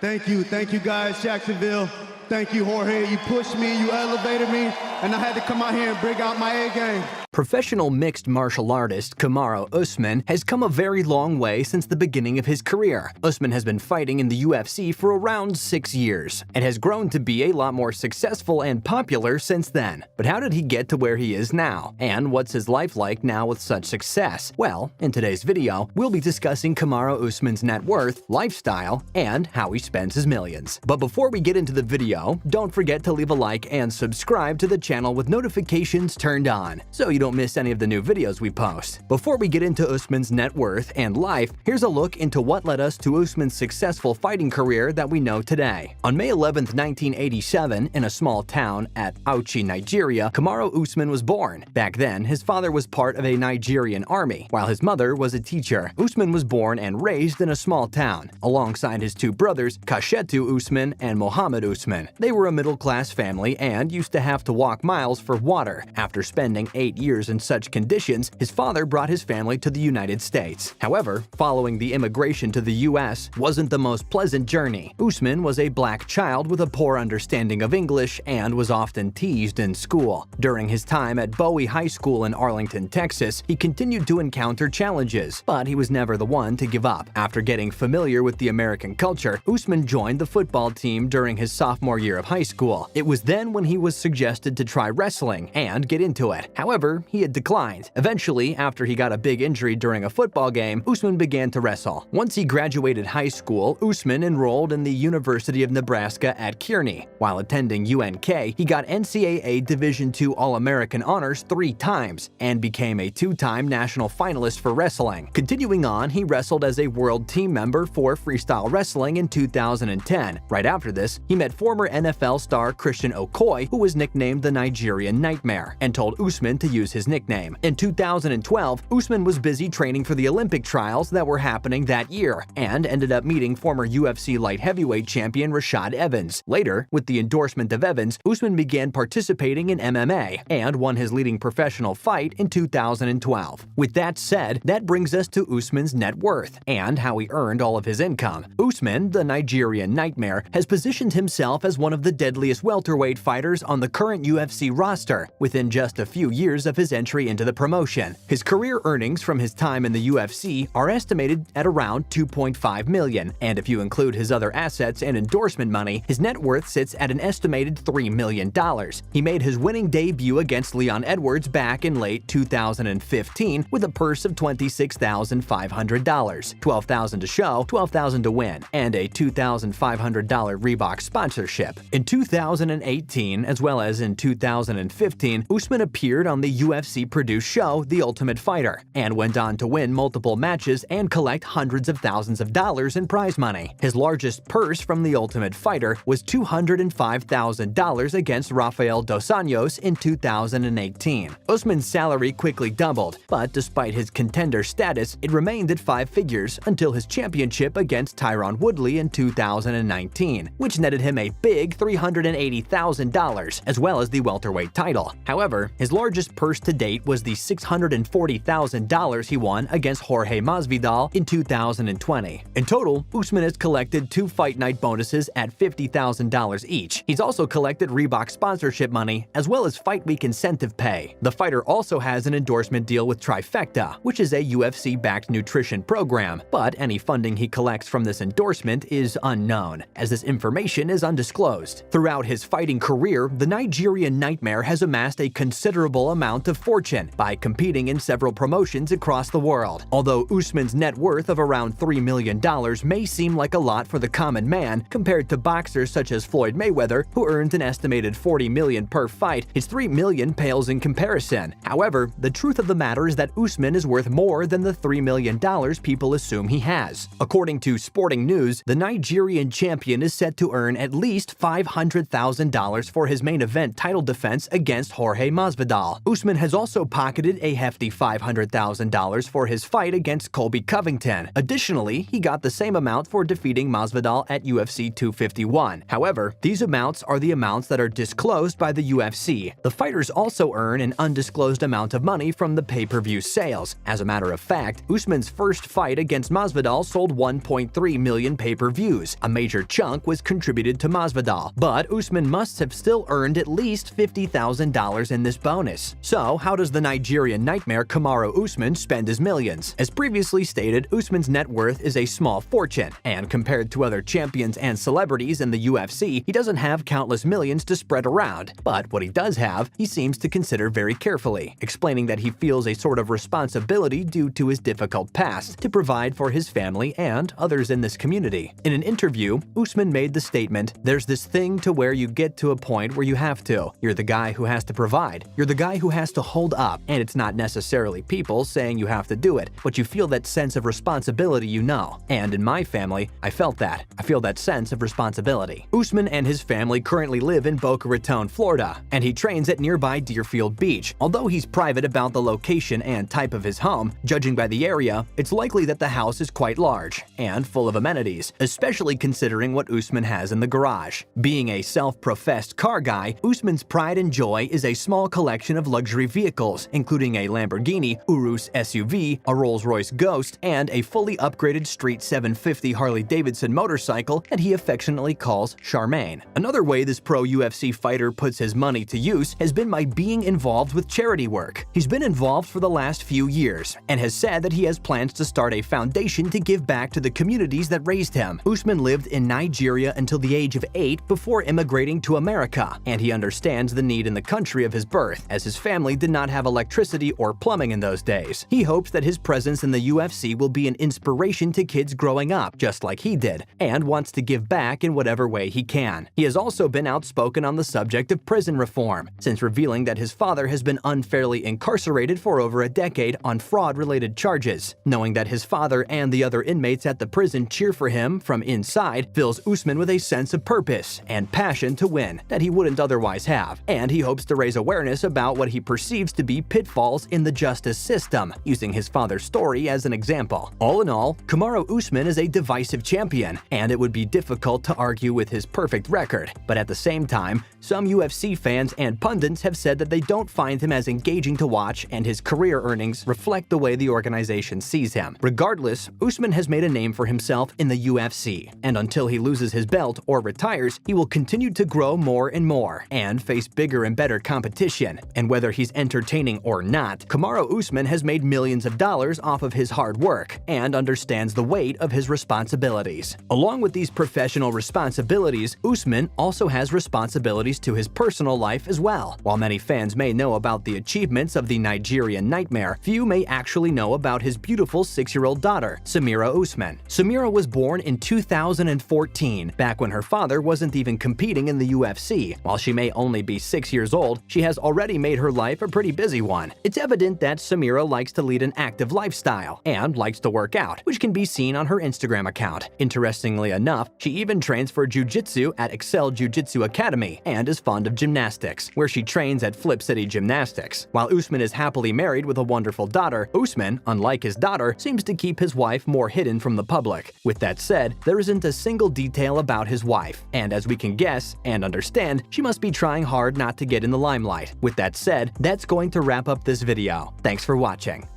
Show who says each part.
Speaker 1: Thank you guys, Jacksonville. Thank you, Jorge. You pushed me, you elevated me, and I had to come out here and bring out my A game.
Speaker 2: Professional mixed martial artist Kamaru Usman has come a very long way since the beginning of his career. Usman has been fighting in the UFC for around 6 years and has grown to be a lot more successful and popular since then. But how did he get to where he is now? And what's his life like now with such success? Well, in today's video, we'll be discussing Kamaru Usman's net worth, lifestyle, and how he spends his millions. But before we get into the video, don't forget to leave a like and subscribe to the channel with notifications turned on, so you don't miss any of the new videos we post. Before we get into Usman's net worth and life, here's a look into what led us to Usman's successful fighting career that we know today. On May 11, 1987, in a small town at Auchi, Nigeria, Kamaru Usman was born. Back then, his father was part of a Nigerian army, while his mother was a teacher. Usman was born and raised in a small town, alongside his two brothers, Kashetu Usman and Mohammed Usman. They were a middle-class family and used to have to walk miles for water. After spending 8 years in such conditions, his father brought his family to the United States. However, following the immigration to the US wasn't the most pleasant journey. Usman was a black child with a poor understanding of English and was often teased in school. During his time at Bowie High School in Arlington, Texas, he continued to encounter challenges, but he was never the one to give up. After getting familiar with the American culture, Usman joined the football team during his sophomore year of high school. It was then when he was suggested to try wrestling and get into it. However, he had declined. Eventually, after he got a big injury during a football game, Usman began to wrestle. Once he graduated high school, Usman enrolled in the University of Nebraska at Kearney. While attending UNK, he got NCAA Division II All-American honors 3 times and became a 2-time national finalist for wrestling. Continuing on, he wrestled as a world team member for freestyle wrestling in 2010. Right after this, he met former NFL star Christian Okoye, who was nicknamed the Nigerian Nightmare, and told Usman to use his nickname. In 2012, Usman was busy training for the Olympic trials that were happening that year and ended up meeting former UFC light heavyweight champion Rashad Evans. Later, with the endorsement of Evans, Usman began participating in MMA and won his leading professional fight in 2012. With that said, that brings us to Usman's net worth and how he earned all of his income. Usman, the Nigerian Nightmare, has positioned himself as one of the deadliest welterweight fighters on the current UFC roster within just a few years of his entry into the promotion. His career earnings from his time in the UFC are estimated at around $2.5 million, and if you include his other assets and endorsement money, his net worth sits at an estimated $3 million. He made his winning debut against Leon Edwards back in late 2015 with a purse of $26,500, $12,000 to show, $12,000 to win, and a $2,500 Reebok sponsorship. In 2018, as well as in 2015, Usman appeared on the UFC-produced show The Ultimate Fighter and went on to win multiple matches and collect hundreds of thousands of dollars in prize money. His largest purse from The Ultimate Fighter was $205,000 against Rafael dos Anjos in 2018. Usman's salary quickly doubled, but despite his contender status, it remained at 5 figures until his championship against Tyron Woodley in 2019, which netted him a big $380,000, as well as the welterweight title. However, his largest purse to date was the $640,000 he won against Jorge Masvidal in 2020. In total, Usman has collected 2 fight night bonuses at $50,000 each. He's also collected Reebok sponsorship money, as well as fight week incentive pay. The fighter also has an endorsement deal with Trifecta, which is a UFC-backed nutrition program, but any funding he collects from this endorsement is unknown, as this information is undisclosed. Throughout his fighting career, the Nigerian Nightmare has amassed a considerable amount of fortune by competing in several promotions across the world. Although Usman's net worth of around $3 million may seem like a lot for the common man, compared to boxers such as Floyd Mayweather, who earns an estimated $40 million per fight, his $3 million pales in comparison. However, the truth of the matter is that Usman is worth more than the $3 million people assume he has. According to Sporting News, the Nigerian champion is set to earn at least $500,000 for his main event title defense against Jorge Masvidal. Usman Usman has also pocketed a hefty $500,000 for his fight against Colby Covington. Additionally, he got the same amount for defeating Masvidal at UFC 251. However, these amounts are the amounts that are disclosed by the UFC. The fighters also earn an undisclosed amount of money from the pay-per-view sales. As a matter of fact, Usman's first fight against Masvidal sold 1.3 million pay-per-views. A major chunk was contributed to Masvidal, but Usman must have still earned at least $50,000 in this bonus. So, how does the Nigerian nightmare Kamaru Usman spend his millions? As previously stated, Usman's net worth is a small fortune, and compared to other champions and celebrities in the UFC, he doesn't have countless millions to spread around. But what he does have, he seems to consider very carefully, explaining that he feels a sort of responsibility due to his difficult past to provide for his family and others in this community. In an interview, Usman made the statement, "There's this thing to where you get to a point where you have to. You're the guy who has to provide. You're the guy who has to hold up, and it's not necessarily people saying you have to do it, but you feel that sense of responsibility, you know. And in my family, I felt that. I feel that sense of responsibility." Usman and his family currently live in Boca Raton, Florida, and he trains at nearby Deerfield Beach. Although he's private about the location and type of his home, judging by the area, it's likely that the house is quite large and full of amenities, especially considering what Usman has in the garage. Being a self-professed car guy, Usman's pride and joy is a small collection of luxury vehicles, including a Lamborghini Urus SUV, a Rolls-Royce Ghost, and a fully upgraded Street 750 Harley-Davidson motorcycle that he affectionately calls Charmaine. Another way this pro UFC fighter puts his money to use has been by being involved with charity work. He's been involved for the last few years and has said that he has plans to start a foundation to give back to the communities that raised him. Usman lived in Nigeria until the age of 8 before immigrating to America, and he understands the need in the country of his birth, as his family did not have electricity or plumbing in those days. He hopes that his presence in the UFC will be an inspiration to kids growing up, just like he did, and wants to give back in whatever way he can. He has also been outspoken on the subject of prison reform, since revealing that his father has been unfairly incarcerated for over a decade on fraud-related charges. Knowing that his father and the other inmates at the prison cheer for him from inside fills Usman with a sense of purpose and passion to win that he wouldn't otherwise have, and he hopes to raise awareness about what he perceives to be pitfalls in the justice system, using his father's story as an example. All in all, Kamaru Usman is a divisive champion, and it would be difficult to argue with his perfect record, but at the same time, some UFC fans and pundits have said that they don't find him as engaging to watch, and his career earnings reflect the way the organization sees him. Regardless, Usman has made a name for himself in the UFC, and until he loses his belt or retires, he will continue to grow more and more and face bigger and better competition. And whether he's entertaining or not, Kamaru Usman has made millions of dollars off of his hard work and understands the weight of his responsibilities. Along with these professional responsibilities, Usman also has responsibilities to his personal life as well. While many fans may know about the achievements of the Nigerian nightmare, few may actually know about his beautiful 6-year-old daughter, Samira Usman. Samira was born in 2014, back when her father wasn't even competing in the UFC. While she may only be 6 years old, she has already made her life a pretty busy one. It's evident that Samira likes to lead an active lifestyle and likes to work out, which can be seen on her Instagram account. Interestingly enough, she even trains for jiu-jitsu at Excel Jiu-Jitsu Academy and is fond of gymnastics, where she trains at Flip City Gymnastics. While Usman is happily married with a wonderful daughter, Usman, unlike his daughter, seems to keep his wife more hidden from the public. With that said, there isn't a single detail about his wife, and as we can guess and understand, she must be trying hard not to get in the limelight. With that said, that's going to wrap up this video. Thanks for watching.